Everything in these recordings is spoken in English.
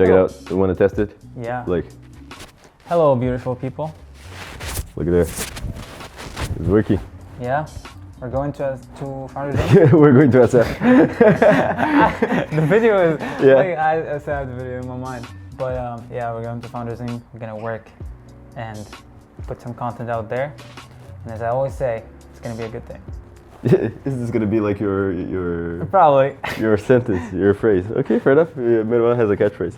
Check it out. You want to test it? Yeah. Like, Hello, beautiful people. look at there. It's working. Yeah. We're going to Founders Inc. We're going to SF. The video is, Yeah. like, I still have the video in my mind. But yeah, we're going to Founders Inc. We're gonna work and put some content out there. And as I always say, it's gonna be a good thing. This is gonna be like your Probably. your sentence, your phrase. Okay, fair enough. Everyone has a catchphrase.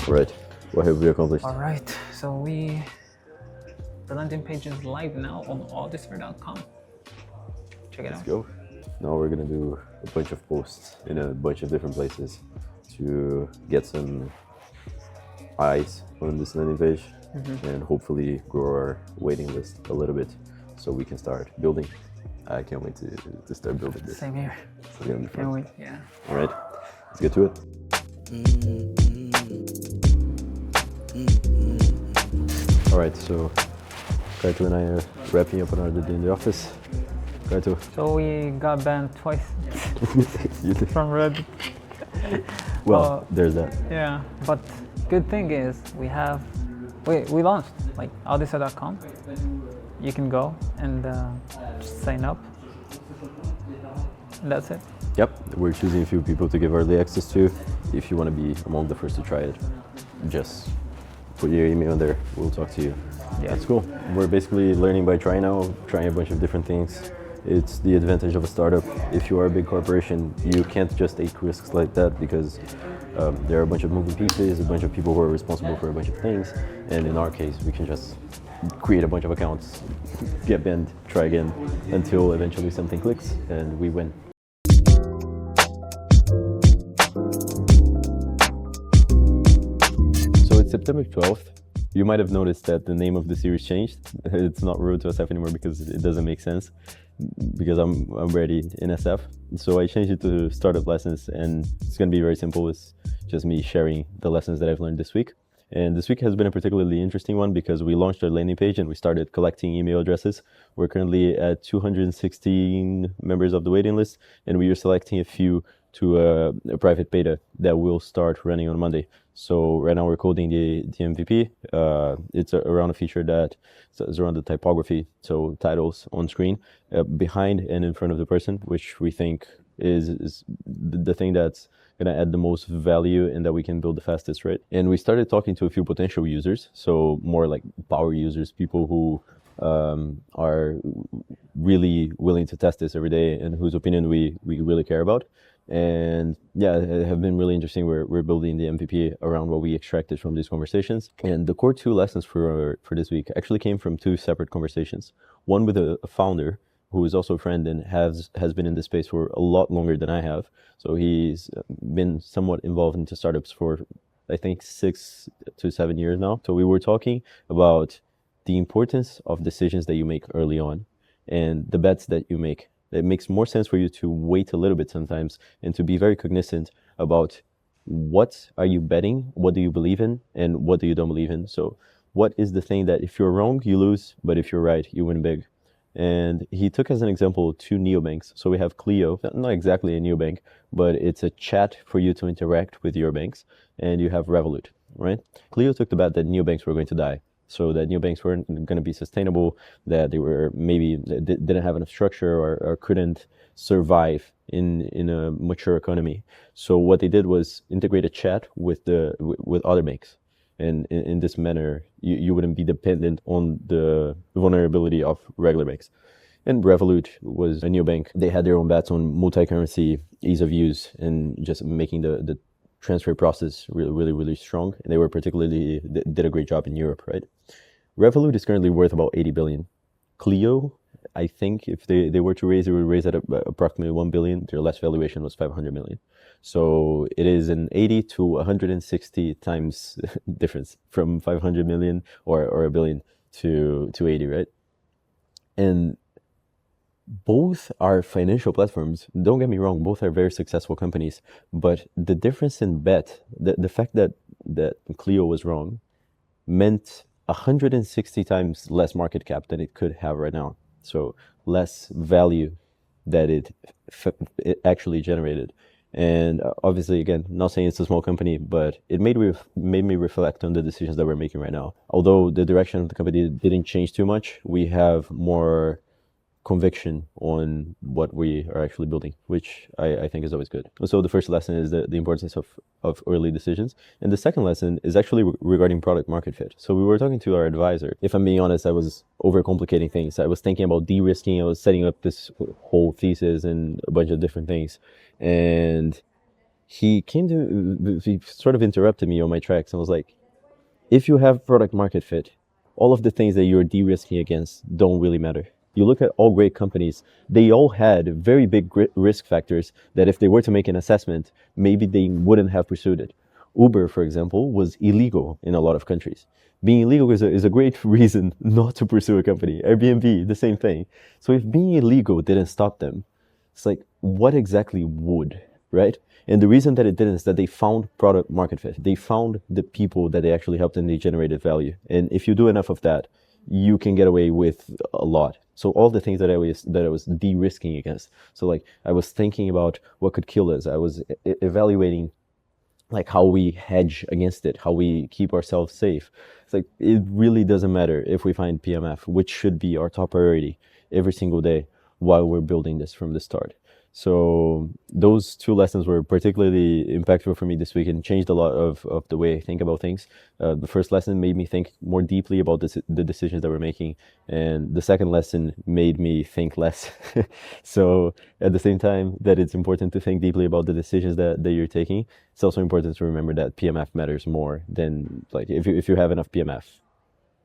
Right. What have we accomplished? All right. So the landing page is live now on Odysser.com. Check it Let's out. go. Now we're gonna do a bunch of posts in a bunch of different places to get some eyes on this landing page and hopefully grow our waiting list a little bit so we can start building. I can't wait to start building this. Same here. It's gonna be fun. Can't wait. Yeah. All right, let's get to it. All right, so Kaito and I are wrapping up another day in the office. Kaito, So we got banned twice you did- from Reddit. well, there's that. Yeah, but good thing is we launched like Odysser.com. You can go and just sign up. And that's it. Yep, we're choosing a few people to give early access to. If you want to be among the first to try it, just put your email in there. We'll talk to you. Yeah. That's cool. We're basically learning by trying now, trying a bunch of different things. It's the advantage of a startup. If you are a big corporation, you can't just take risks like that because there are a bunch of moving pieces, a bunch of people who are responsible for a bunch of things. And in our case, we can just create a bunch of accounts, get banned, try again, until eventually something clicks and we win. So it's September 12th. You might have noticed that the name of the series changed. It's not Road to SF anymore because it doesn't make sense. Because I'm already in SF. So I changed it to Startup Lessons, and it's gonna be very simple. It's just me sharing the lessons that I've learned this week. And this week has been a particularly interesting one because we launched our landing page and we started collecting email addresses. We're currently at 216 members of the waiting list, and we are selecting a few to a private beta that will start running on Monday. So right now we're coding the MVP. It's around a feature that is around the typography, so titles on screen, behind and in front of the person, which we think is the thing that's gonna add the most value and that we can build the fastest, right? And we started talking to a few potential users, so more like power users, people who are really willing to test this every day and whose opinion we really care about. And yeah, it have been really interesting. We're building the MVP around what we extracted from these conversations. And the core two lessons for this week actually came from two separate conversations. One with a founder who is also a friend and has been in this space for a lot longer than I have. So he's been somewhat involved into startups for, I think, 6 to 7 years now. So we were talking about the importance of decisions that you make early on and the bets that you make. It makes more sense for you to wait a little bit sometimes and to be very cognizant about what are you betting, what do you believe in, and what do you don't believe in. So what is the thing that if you're wrong, you lose, but if you're right, you win big. And he took as an example 2 neobanks. So we have Clio, not exactly a neobank, but it's a chat for you to interact with your banks. And you have Revolut, right? Clio took the bet that neobanks were going to die. So that neobanks weren't going to be sustainable, that they were maybe didn't have enough structure or couldn't survive in a mature economy. So what they did was integrate a chat with other banks. And in this manner, you wouldn't be dependent on the vulnerability of regular banks. And Revolut was a neobank. They had their own bets on multi-currency, ease of use, and just making the transfer process really strong. And they were particularly did a great job in Europe, right? Revolut is currently worth about 80 billion. Clio, I think if they were to raise, they would raise at approximately 1 billion. Their last valuation was 500 million. So it is an 80 to 160 times difference from 500 million or a billion to 80, right? And both are financial platforms. Don't get me wrong, both are very successful companies. But the difference in bet, the fact that Clio was wrong, meant 160 times less market cap than it could have right now. So less value that it actually generated. And obviously, again, not saying it's a small company, but it made me reflect on the decisions that we're making right now. Although the direction of the company didn't change too much, we have more conviction on what we are actually building, which I think is always good. So the first lesson is the importance of early decisions. And the second lesson is actually regarding product market fit. So we were talking to our advisor. If I'm being honest, I was overcomplicating things. I was thinking about de-risking. I was setting up this whole thesis and a bunch of different things. And he sort of interrupted me on my tracks and was like, if you have product market fit, all of the things that you're de-risking against don't really matter. You look at all great companies, they all had very big risk factors that if they were to make an assessment, maybe they wouldn't have pursued it. Uber, for example, was illegal in a lot of countries. Being illegal is a great reason not to pursue a company. Airbnb, the same thing. So if being illegal didn't stop them, it's like, what exactly would, right? And the reason that it didn't is that they found product market fit. They found the people that they actually helped and they generated value. And if you do enough of that, you can get away with a lot. So all the things that I was de-risking against. So like I was thinking about what could kill us. I was evaluating like how we hedge against it, how we keep ourselves safe. It's like it really doesn't matter if we find PMF, which should be our top priority every single day while we're building this from the start. So those two lessons were particularly impactful for me this week and changed a lot of the way I think about things. The first lesson made me think more deeply about the decisions that we're making. And the second lesson made me think less. So at the same time that it's important to think deeply about the decisions that you're taking, it's also important to remember that PMF matters more than, like, if you have enough PMF,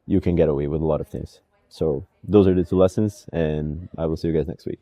you can get away with a lot of things. So those are the two lessons, and I will see you guys next week.